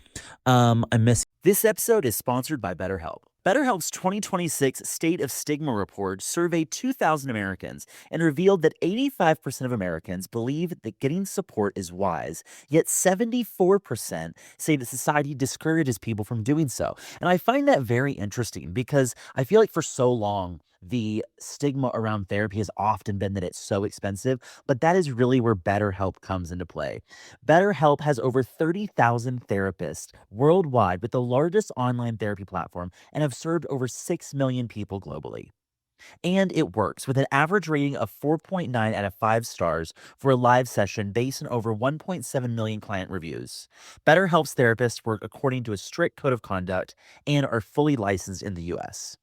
I miss. This episode is sponsored by BetterHelp. BetterHelp's 2026 State of Stigma report surveyed 2,000 Americans and revealed that 85% of Americans believe that getting support is wise, yet 74% say that society discourages people from doing so. And I find that very interesting because I feel like for so long, the stigma around therapy has often been that it's so expensive, but that is really where BetterHelp comes into play. BetterHelp has over 30,000 therapists worldwide with the largest online therapy platform and have served over 6 million people globally. And it works with an average rating of 4.9 out of 5 stars for a live session based on over 1.7 million client reviews. BetterHelp's therapists work according to a strict code of conduct and are fully licensed in the U.S.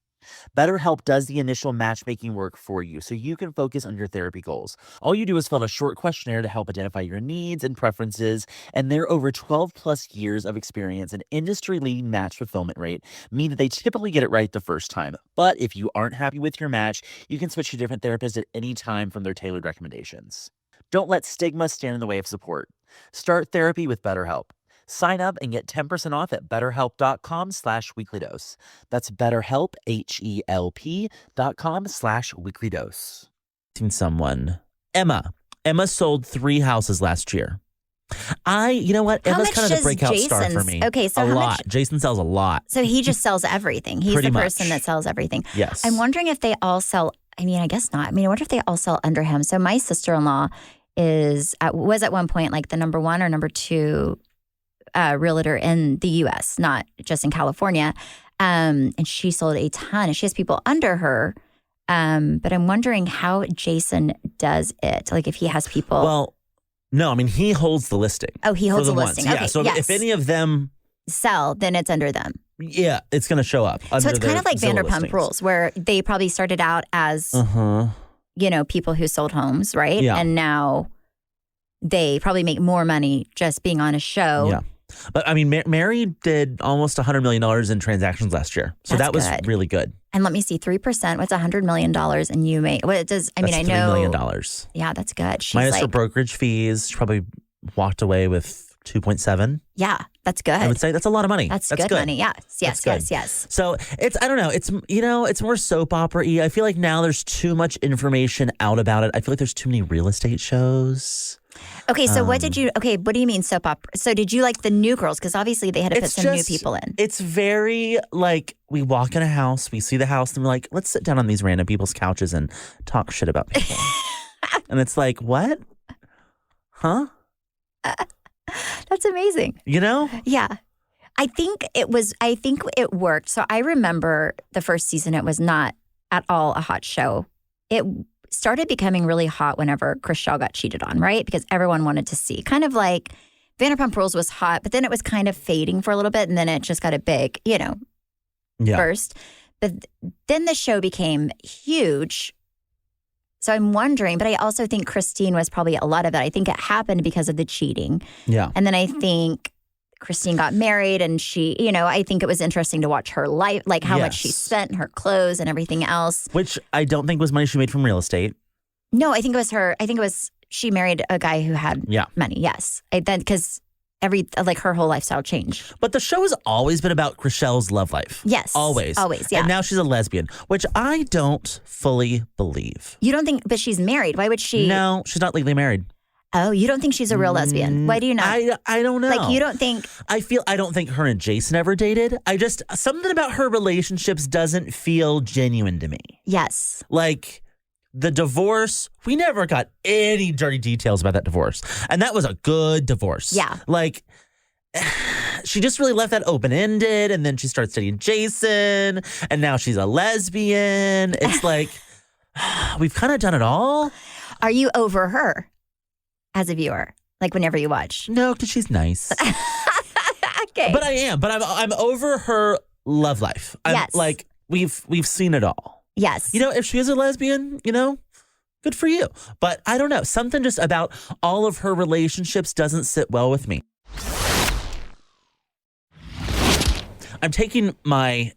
BetterHelp does the initial matchmaking work for you so you can focus on your therapy goals. All you do is fill out a short questionnaire to help identify your needs and preferences, and their over 12 plus years of experience and industry-leading match fulfillment rate mean that they typically get it right the first time. But if you aren't happy with your match, you can switch to different therapists at any time from their tailored recommendations. Don't let stigma stand in the way of support. Start therapy with BetterHelp. Sign up and get 10% off at betterhelp.com/weeklydose. That's BetterHelp, HELP.com/weeklydose. Someone. Emma sold 3 houses last year. You know what? Emma's kind of the breakout star for me. Okay, so a lot. Jason sells a lot. So he just sells everything. He's the person that sells everything. Yes. I'm wondering if they all sell. I mean, I guess not. I mean, I wonder if they all sell under him. So my sister-in-law was at one point like the number 1 or number 2 realtor in the U.S., not just in California. And she sold a ton. She has people under her. But I'm wondering how Jason does it. Like if he has people. Well, no, I mean, he holds the listing. Oh, he holds the listing. Ones. Okay, yeah, so if any of them sell, then it's under them. Yeah, it's going to show up. So it's kind of like Vanderpump Rules, where they probably started out as, people who sold homes, right? Yeah. And now they probably make more money just being on a show. Yeah. But I mean, Mary did almost $100 million in transactions last year. So that was really good. And let me see, 3%, what's $100 million? And you make, what it does, I mean, I know. $3 million. Yeah, that's good. She's minus her brokerage fees. She probably walked away with 2.7. Yeah, that's good. I would say that's a lot of money. That's good money. Yes. So I don't know. It's more soap opera-y. I feel like now there's too much information out about it. I feel like there's too many real estate shows. Okay, so what do you mean soap opera? So did you like the new girls? Because obviously they had to put some new people in. It's very like we walk in a house, we see the house, and we're like, let's sit down on these random people's couches and talk shit about people. And it's like, what? Huh? That's amazing. Yeah. I think it worked. So I remember the first season, it was not at all a hot show. started becoming really hot whenever Chris Shah got cheated on, right? Because everyone wanted to see. Kind of like Vanderpump Rules was hot, but then it was kind of fading for a little bit, and then it just got a big, burst. But then the show became huge. So I'm wondering, but I also think Christine was probably a lot of it. I think it happened because of the cheating. Yeah. And then I think Christine got married, and she, I think it was interesting to watch her life, like how much she spent and her clothes and everything else. Which I don't think was money she made from real estate. No, I think it was her. I think it was she married a guy who had money. Yes. Because her whole lifestyle changed. But the show has always been about Chrishell's love life. Yes. Always. Yeah. And now she's a lesbian, which I don't fully believe. You don't think, but she's married. Why would she? No, she's not legally married. Oh, you don't think she's a real lesbian? Why do you not? I don't know. Like, you don't think? I don't think her and Jason ever dated. Something about her relationships doesn't feel genuine to me. Yes. Like, the divorce, we never got any dirty details about that divorce. And that was a good divorce. Yeah. Like, she just really left that open-ended, and then she starts dating Jason, and now she's a lesbian. It's like, we've kind of done it all. Are you over her as a viewer? Like, whenever you watch? No, because she's nice. Okay. But I am. But I'm over her love life. Yes. Like, we've seen it all. Yes. If she is a lesbian, good for you. But I don't know. Something just about all of her relationships doesn't sit well with me. I'm taking my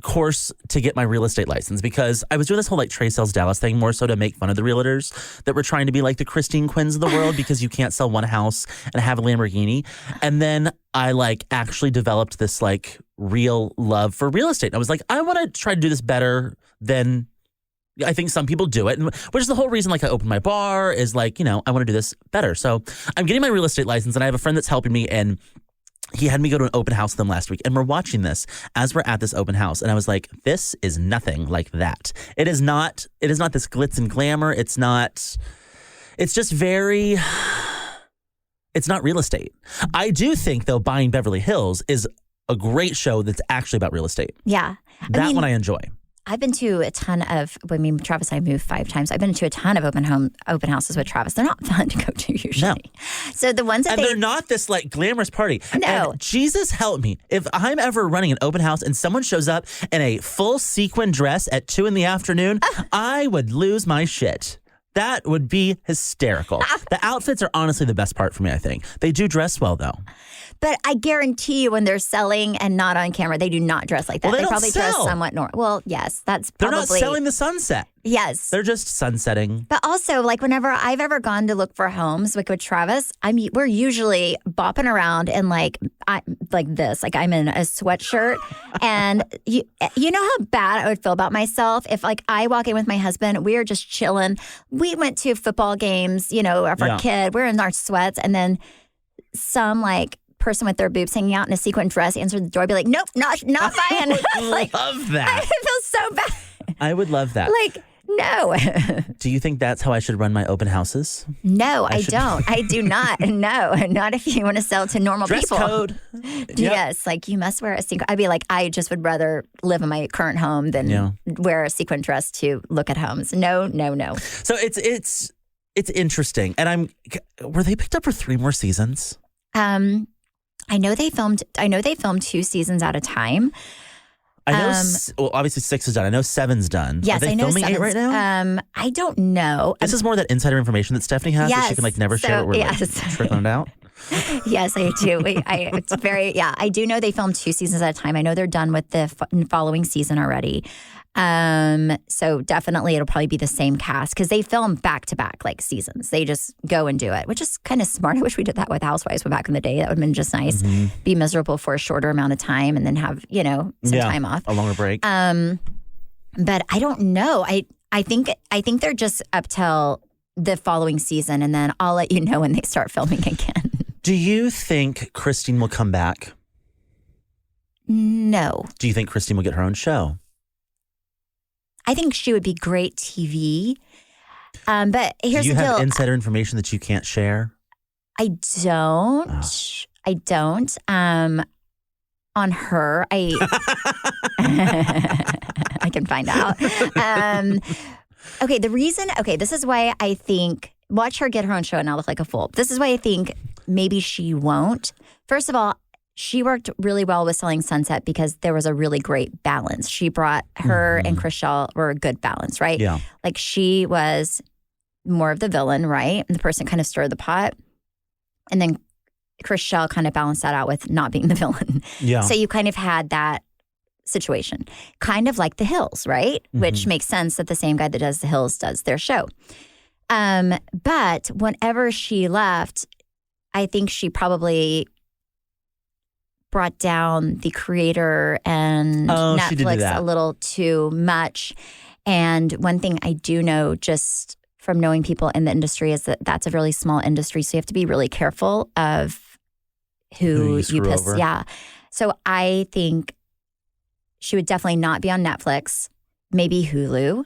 course to get my real estate license because I was doing this whole Trey Sells Dallas thing more so to make fun of the realtors that were trying to be like the Christine Quinns of the world because you can't sell one house and have a Lamborghini. And then I actually developed this real love for real estate. And I was like, I want to try to do this better than I think some people do it, which is the whole reason I opened my bar is I want to do this better. So I'm getting my real estate license, and I have a friend that's helping me, and he had me go to an open house with them last week, and we're watching this as we're at this open house. And I was like, this is nothing like that. It is not this glitz and glamour. It's just very, it's not real estate. I do think though, Buying Beverly Hills is a great show that's actually about real estate. Yeah. That one I enjoy. I've been to a ton of, Travis and I moved 5 times. I've been to a ton of open houses with Travis. They're not fun to go to usually. No. So the ones that they're not this glamorous party. No. And Jesus help me. If I'm ever running an open house and someone shows up in a full sequin dress at 2 p.m, I would lose my shit. That would be hysterical. The outfits are honestly the best part for me, I think. They do dress well, though. But I guarantee you when they're selling and not on camera, they do not dress like that. Well, they don't probably dress sell. Somewhat normal. Well, yes, that's They're probably. not selling the sunset. Yes. They're just sunsetting. But also, whenever I've ever gone to look for homes, with Travis, we're usually bopping around in this. I'm in a sweatshirt. And you know how bad I would feel about myself if I walk in with my husband, we're just chilling. We went to football games, of our kid. We're in our sweats. And then some person with their boobs hanging out in a sequin dress answered the door, be like, nope, not buying. I would love that. I feel so bad. I would love that. No. Do you think that's how I should run my open houses? No, I don't. I do not. No, not if you want to sell to normal Dress people. code. Yes, you must wear a sequin. I'd be like, I just would rather live in my current home than wear a sequin dress to look at homes. No. So it's interesting. And were they picked up for 3 more seasons? I know they filmed 2 seasons at a time. I know, obviously 6 is done. I know 7's done. Yes, Are they I know filming 7's, 8 right now? I don't know. This is more that insider information that Stephanie has that she can never share what we're trickling it out. Yes, I do. It's very, I do know they filmed 2 seasons at a time. I know they're done with the following season already. So definitely it'll probably be the same cast because they film back to back seasons. They just go and do it, which is kind of smart. I wish we did that with Housewives back in the day. That would have been just nice. Mm-hmm. Be miserable for a shorter amount of time and then have, some time off. A longer break. But I don't know. I think they're just up till the following season, and then I'll let you know when they start filming again. Do you think Christine will come back? No. Do you think Christine will get her own show? I think she would be great TV. But here's the deal. Do you have insider information that you can't share? I don't. Oh. I don't. On her, I can find out. Okay, this is why I think, watch her get her own show and I'll look like a fool. This is why I think maybe she won't. First of all, she worked really well with selling Sunset because there was a really great balance. She brought her and Shah were a good balance, right? Yeah. Like she was more of the villain, right? And the person kind of stirred the pot. And then Shah kind of balanced that out with not being the villain. Yeah. So you kind of had that situation. Kind of like The Hills, right? Which makes sense that the same guy that does The Hills does their show. But whenever she left, I think she probably brought down the creator and Netflix a little too much. And one thing I do know just from knowing people in the industry is that that's a really small industry. So you have to be really careful of who you piss. Over. Yeah. So I think she would definitely not be on Netflix, maybe Hulu.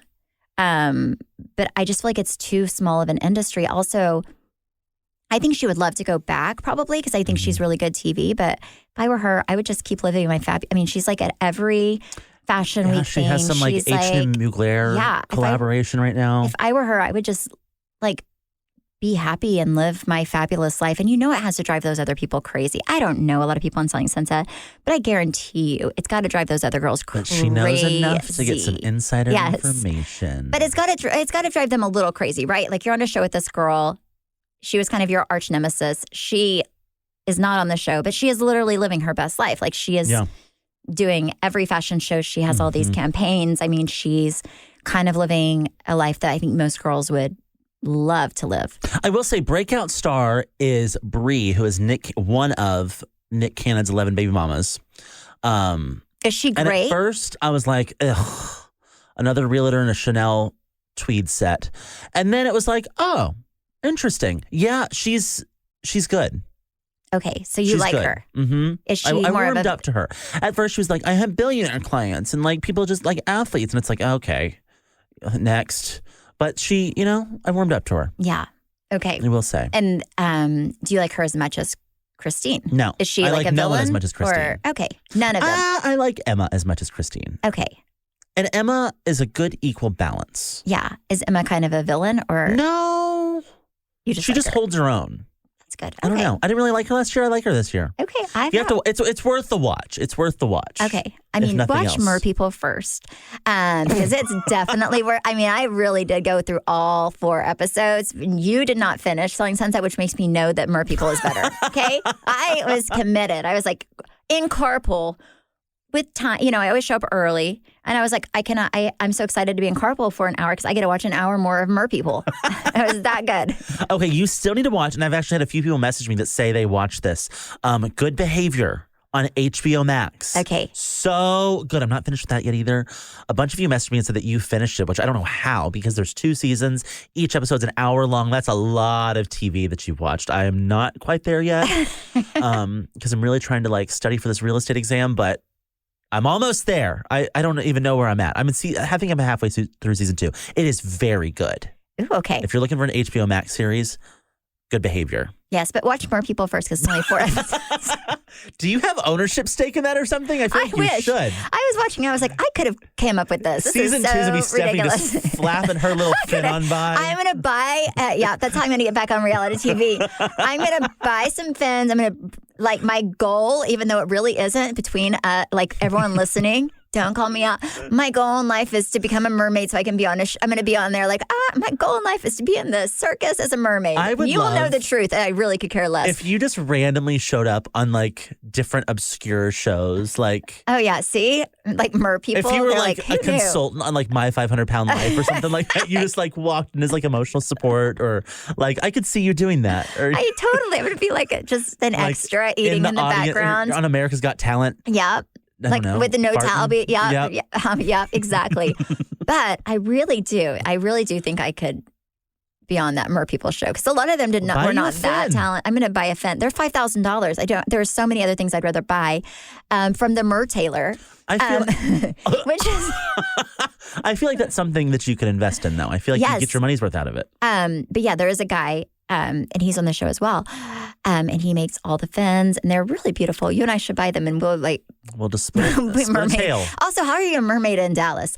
But I just feel like it's too small of an industry. Also, I think she would love to go back probably because I think she's really good TV. But if I were her, I would just keep living my I mean, she's like at every fashion week she thing. has some like She's H&M Mugler collaboration right now. If I were her, I would just like be happy and live my fabulous life. And you know it has to drive those other people crazy. I don't know a lot of people on Selling Sunset, but I guarantee you it's got to drive those other girls crazy. But she knows enough to get some insider information. But it's got to drive them a little crazy, right? Like you're on a show with this girl. She was kind of your arch nemesis. She is not on the show, but she is literally living her best life. Like she is doing every fashion show. She has all these campaigns. I mean, she's kind of living a life that I think most girls would love to live. I will say breakout star is Bree, who is one of Nick Cannon's 11 baby mamas. Is she great? And at first I was like, ugh, another realtor in a Chanel tweed set. And then it was like, oh, interesting. Yeah, she's good. Okay, so you like her. Mm-hmm. Is she I more warmed of a... up to her. At first she was like, I have billionaire clients and like people just like athletes. And it's like, okay, next. But she, I warmed up to her. Yeah. Okay. I will say. And do you like her as much as Christine? No. Is she I like a no one villain? as much as Christine. Or, okay. None of them. I like Emma as much as Christine. Okay. And Emma is a good equal balance. Yeah. Is Emma kind of a villain or? No. She just holds her own. That's good. I don't know. I didn't really like her last year. I like her this year. Okay. It's worth the watch. It's worth the watch. Okay. I mean, watch Merpeople first because it's definitely worth. I mean, I really did go through all 4 episodes. You did not finish Selling Sunset, which makes me know that Merpeople is better. Okay. I was committed. I was like in carpool with time. I always show up early and I was like, I'm so excited to be in carpool for an hour because I get to watch an hour more of Merpeople. It was that good. Okay. You still need to watch. And I've actually had a few people message me that say they watch this. Good Behavior on HBO Max. Okay. So good. I'm not finished with that yet either. A bunch of you messaged me and said that you finished it, which I don't know how because there's 2 seasons. Each episode's an hour long. That's a lot of TV that you've watched. I am not quite there yet because I'm really trying to like study for this real estate exam, but I'm almost there. I don't even know where I'm at. I think I'm halfway through season 2. It is very good. Ooh, okay. If you're looking for an HBO Max series, Good Behavior. Yes, but watch Merpeople first because it's only 4 episodes. Do you have ownership stake in that or something? I feel like you should. I was watching. I was like, I could have came up with this. Season 2 is going to be Stephanie just flapping her little fin on by. I'm going to buy, that's how I'm going to get back on reality TV. I'm going to buy some fins. I'm going to, like, my goal, even though it really isn't, between, like, everyone listening, don't call me out. My goal in life is to become a mermaid so I can be on I'm going to be on there like, my goal in life is to be in the circus as a mermaid. You will know the truth. I really could care less. If you just randomly showed up on like different obscure shows, like. Oh, yeah. See? Like Merpeople. If you were like a consultant on like My 500 Pound Life or something like that, you just like walked in as like emotional support or like I could see you doing that. Or, I would be like just an extra eating in the background. On America's Got Talent. Yep. Like with the no towel. Yeah, exactly. But I really do think I could be on that Merpeople show because a lot of them were not that talented. I'm going to buy a fin. They're $5,000. There are so many other things I'd rather buy from the Mer Taylor. I feel which is I feel like that's something that you can invest in though. I feel like you get your money's worth out of it. But yeah, there is a guy and he's on the show as well. And he makes all the fins and they're really beautiful. You and I should buy them and we'll just split a tail. Also, how are you a mermaid in Dallas?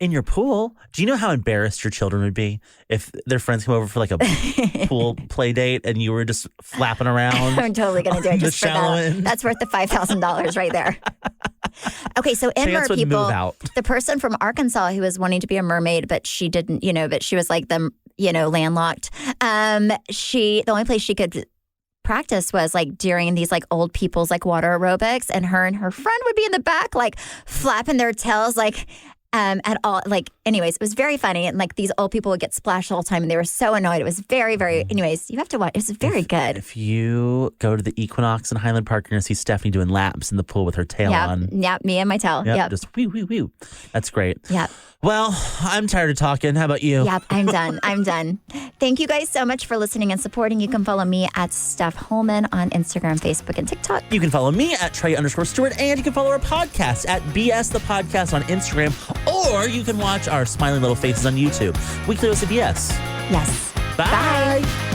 In your pool? Do you know how embarrassed your children would be if their friends come over for like a pool play date and you were just flapping around? I'm totally going to do it just for that. That's worth the $5,000 right there. Okay, so in Chance would move Merpeople, out. the person from Arkansas who was wanting to be a mermaid, but she didn't, but she was like landlocked. The only place she could practice was like during these like old people's like water aerobics, and her friend would be in the back like flapping their tails like at all. Like, anyways, it was very funny, and like these old people would get splashed all the time, and they were so annoyed. It was very, very. Anyways, you have to watch. It was very good. If you go to the Equinox in Highland Park, you're gonna see Stephanie doing laps in the pool with her tail on. Yep, me and my tail. Yep. Just wee wee wee. That's great. Yep. Well, I'm tired of talking. How about you? Yep, I'm done. I'm done. Thank you guys so much for listening and supporting. You can follow me at Steph Hollman on Instagram, Facebook, and TikTok. You can follow me at Trey_Stewart, and you can follow our podcast at BS the Podcast on Instagram, or you can watch our smiling little faces on YouTube. Weekly Dose of BS. Yes. Bye.